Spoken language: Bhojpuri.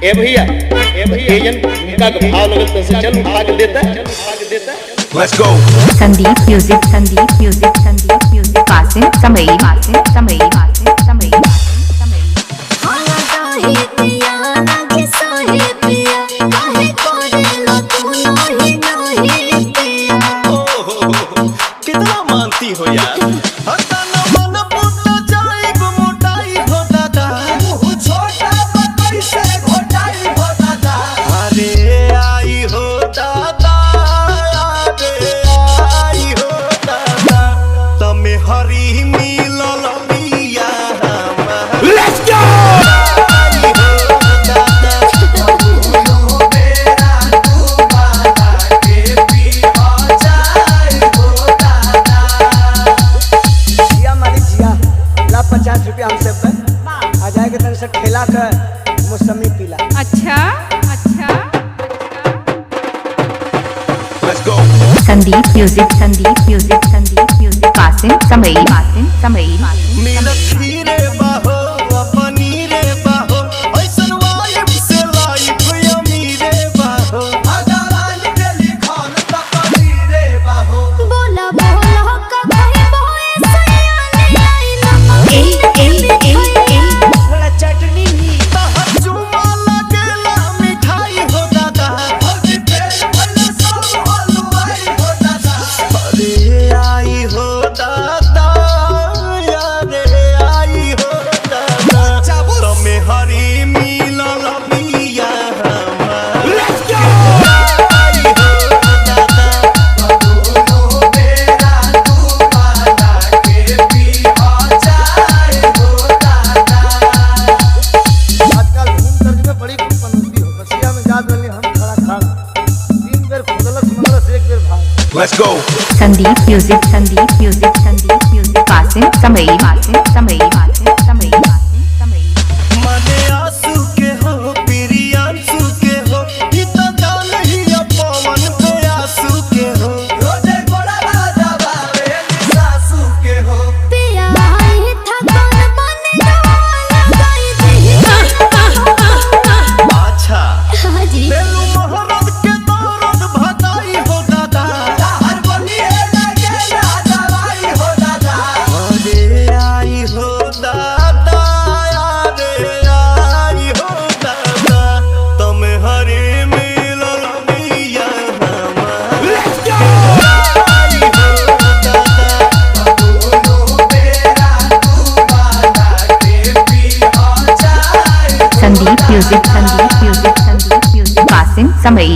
ए भैया एजन उनका भाव लगल तो से चल उठा के देता let's go. Sandeep music Kasim समई कितना मानती हो यार। ₹50 हमसे आ जाएगा तन से ठेला कर मौसमी पीला। अच्छा संदीप म्यूजिक कासिम समई Let's go. Sandeep music Kasim समई मने आंसू के हो प्रियांशु के हो इतना जान ही पवन पे आंसू के हो रोजे गोड़ा राजा बावे सासू के हो पिया भाई था कौन बने लगाई दे। अच्छा हाँ जी बेलू मोहब्बत के दौरान भगाई हो दादा हर बलिए लगे राजा भाई हो दादा अरे आई हो दादा अरे आई हो दादा तुम हरे मिलन मिया लेट्स गो आई हो दादा दोनों बेरा तू बाला के पी हो जाए संदीप म्यूजिक कासिम समई